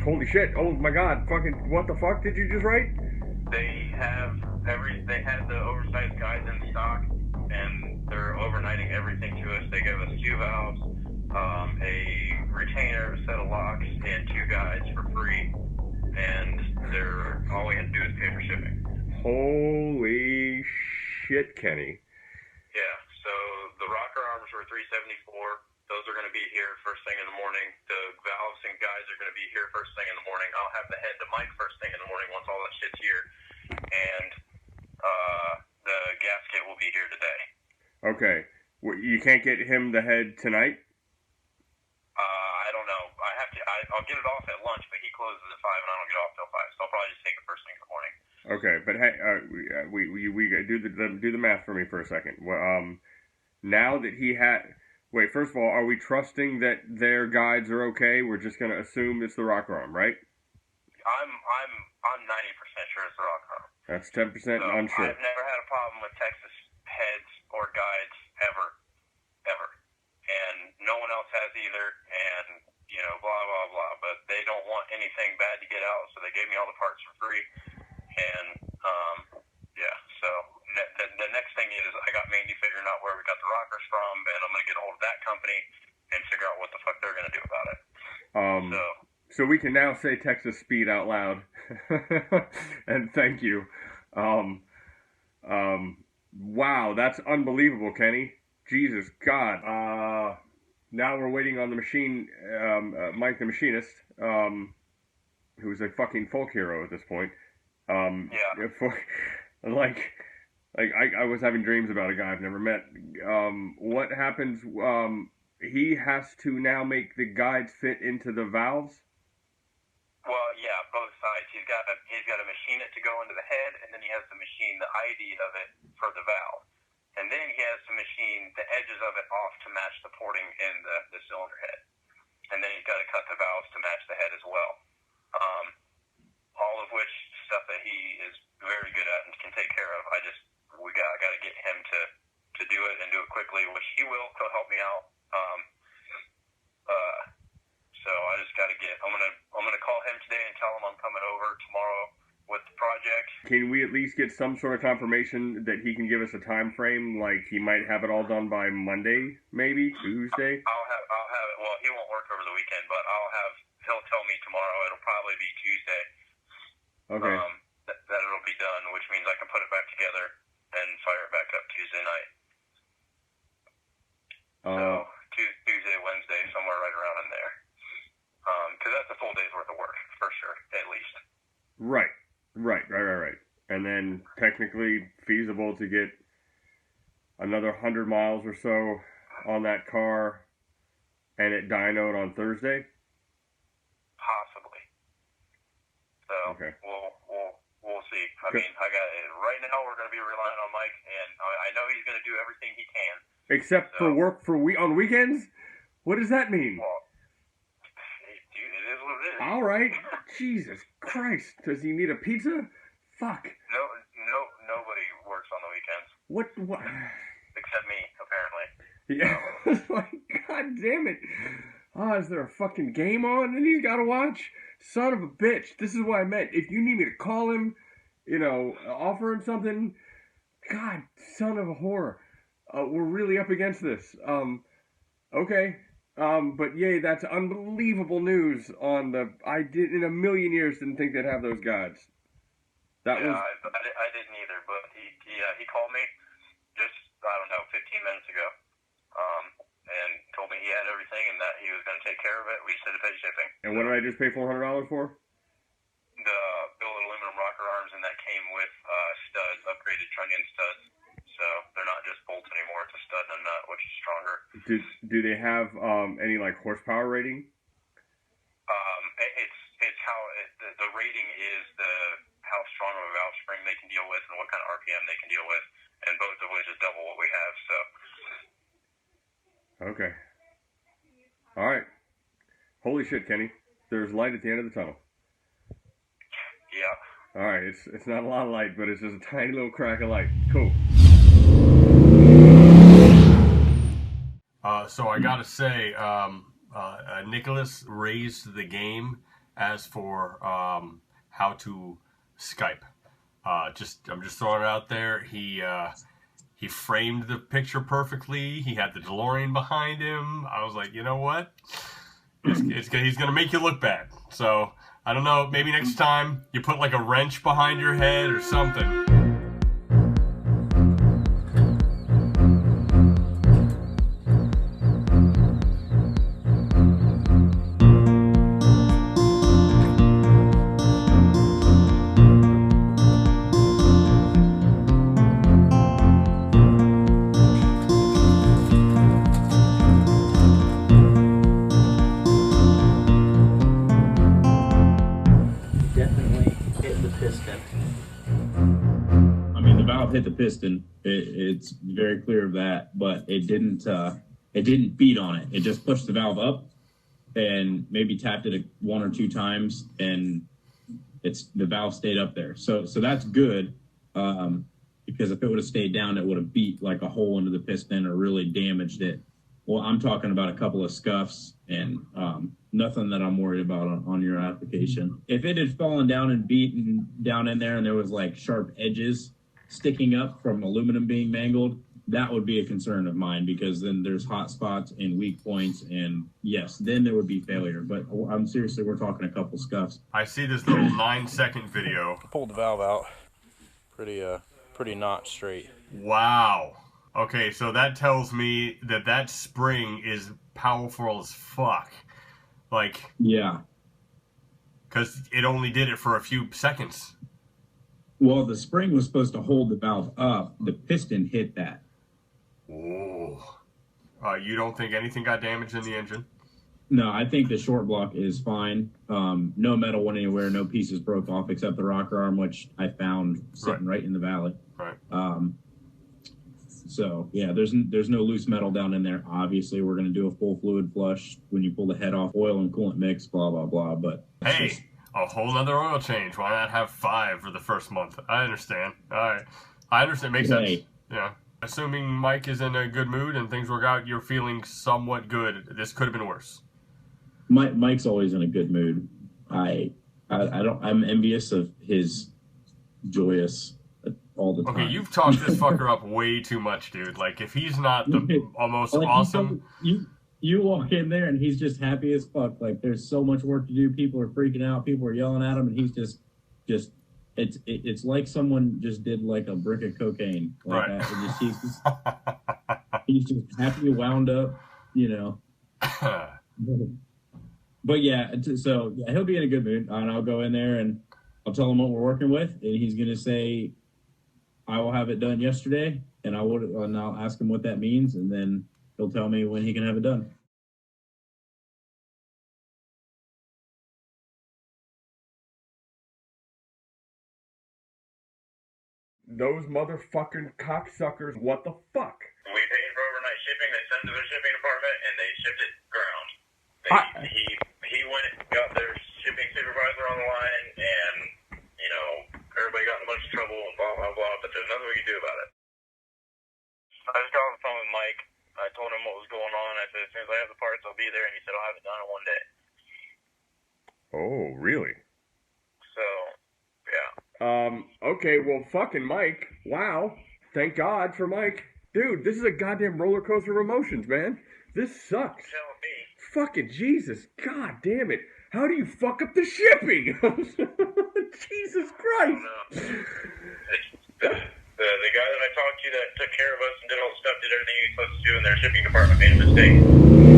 Holy shit! Oh my god! Fucking what the fuck did you just write? They had the oversized guides in stock, and they're overnighting everything to us. They gave us 2 valves, a retainer, a set of locks, and 2 guides for free. And all we had to do is pay for shipping. Holy shit, Kenny! Yeah. So the rocker arms were $374. Those are going to be here first thing in the morning. The valves and guides are going to be here first thing in the morning. I'll have the head to Mike first thing in the morning once all that shit's here. And the gasket will be here today. Okay. You can't get him the head tonight? I don't know. I'll get it off at lunch, but he closes at 5 and I don't get off till 5. So I'll probably just take it first thing in the morning. Okay, but hey, we do the math for me for a second. Now that he had... Wait, first of all, are we trusting that their guides are okay? We're just going to assume it's the rocker arm, right? I'm 90% sure it's the rocker arm. That's 10% unsure. I've never had a problem with Texas heads or guides ever. And no one else has either, and, blah, blah, blah. But they don't want anything bad to get out, so they gave me all the parts for free. And, yeah, so the next thing is I got Mandy figuring out where we got the rockers from, and I'm going to get a hold of that company and figure out what the fuck they're going to do about it. So we can now say Texas Speed out loud. And thank you. Wow, that's unbelievable, Kenny. Jesus God. Now we're waiting on the machine, Mike the machinist, who's a fucking folk hero at this point. I was having dreams about a guy I've never met. What happens? He has to now make the guides fit into the valves. Well, yeah, both sides. He's got to machine it to go into the head, and then he has to machine the ID of it for the valve, and then he has to machine the edges of it off to match the porting in the cylinder head, and then he's got to cut the valves to match the head as well. All of which stuff that he is very good at and can take care of. I got to get him to do it and do it quickly, which he will. He'll help me out. So I just got to I'm gonna call him today and tell him I'm coming over tomorrow with the project. Can we at least get some sort of confirmation that he can give us a time frame? Like he might have it all done by Monday, maybe Tuesday. I'll have it. Well, he won't work over the weekend, but he'll tell me tomorrow. It'll probably be Tuesday. Okay. That it'll be done, which means I can put it back together and fire it back up Tuesday night. So Tuesday, Wednesday, somewhere right around in there. Because that's a full day's worth of work, for sure, at least. Right. And then technically feasible to get another 100 miles or so on that car and it dynoed on Thursday? Possibly. So, okay. We'll see. I mean, right now we're going to be relying on Mike, and I know he's going to do everything he can. Except for work on weekends? What does that mean? Well, dude, it is what it is. All right. Jesus Christ. Does he need a pizza? Fuck. Nobody works on the weekends. What? Except me, apparently. Yeah. Like, God damn it. Oh, is there a fucking game on and he's got to watch? Son of a bitch. This is what I meant. If you need me to call him, offer him something, God, son of a whore. We're really up against this. Okay. But yay, that's unbelievable news I in a million years didn't think they'd have those guides. I didn't either, but he called me just, 15 minutes ago, and told me he had everything and that he was going to take care of it. We said to pay shipping. And what did I just pay $400 for? The billet aluminum rocker arms, and that came with studs, upgraded trunnion studs. So they're not just bolts anymore; it's a stud and a nut, which is stronger. Do they have any horsepower rating? It's how the rating is how strong of a valve spring they can deal with and what kind of RPM they can deal with, and both of which is double what we have. So. Okay. All right. Holy shit, Kenny! There's light at the end of the tunnel. Yeah. All right. It's not a lot of light, but it's just a tiny little crack of light. Cool. So I gotta say, Nicholas raised the game as for how to Skype. I'm just throwing it out there. He framed the picture perfectly. He had the DeLorean behind him. I was like, you know what? He's gonna make you look bad. So I don't know. Maybe next time you put like a wrench behind your head or something. Hit the piston. It's very clear of that, but it didn't beat on it. It just pushed the valve up and maybe tapped it one or two times, and the valve stayed up there. So that's good, because if it would have stayed down, it would have beat like a hole into the piston or really damaged it. Well, I'm talking about a couple of scuffs and nothing that I'm worried about on your application. If it had fallen down and beaten down in there and there was like sharp edges sticking up from aluminum being mangled, that would be a concern of mine, because then there's hot spots and weak points, and yes, then there would be failure. But I'm seriously, we're talking a couple scuffs. I see this little 9-second video. Pulled the valve out. Pretty not straight. Wow. Okay, so that tells me that spring is powerful as fuck. Like, yeah. Because it only did it for a few seconds. Well, the spring was supposed to hold the valve up. The piston hit that. Oh. You don't think anything got damaged in the engine? No, I think the short block is fine. No metal went anywhere. No pieces broke off except the rocker arm, which I found sitting right in the valley. Right. So, yeah, there's no loose metal down in there. Obviously, we're going to do a full fluid flush when you pull the head off, oil and coolant mix, blah, blah, blah. But hey, a whole nother oil change. Why not have 5 for the first month? I understand. All right. I understand. Makes sense. Yeah. Assuming Mike is in a good mood and things work out, you're feeling somewhat good. This could have been worse. Mike's always in a good mood. I'm envious of his joyous all the time. Okay, you've talked this fucker up way too much, dude. Like, if he's not the almost awesome... You walk in there and he's just happy as fuck. Like, there's so much work to do. People are freaking out. People are yelling at him, and he's just it's like someone just did like a brick of cocaine. Like right. He's just happy, wound up, you know. But yeah, so yeah, he'll be in a good mood, and I'll go in there and I'll tell him what we're working with, and he's gonna say, "I will have it done yesterday," and I'll ask him what that means, and then he'll tell me when he can have it done. Those motherfucking cocksuckers, what the fuck? We paid for overnight shipping. They sent it to their shipping department, and they shipped it ground. He went and got their shipping supervisor on the line, and, you know, everybody got in a bunch of trouble and blah, blah, blah, but there's nothing we can do about it. I just got on the phone with Mike. I told him what was going on. I said, as soon as I have the parts, I'll be there, and he said, I'll have it done in one day. Oh, really? So, yeah. Okay, well, fucking Mike. Wow. Thank God for Mike. Dude, this is a goddamn roller coaster of emotions, man. This sucks. Tell me. Fucking Jesus. God damn it. How do you fuck up the shipping? Jesus Christ. The guy that I talked to that took care of us and did all the stuff, did everything he was supposed to do, and their shipping department made a mistake.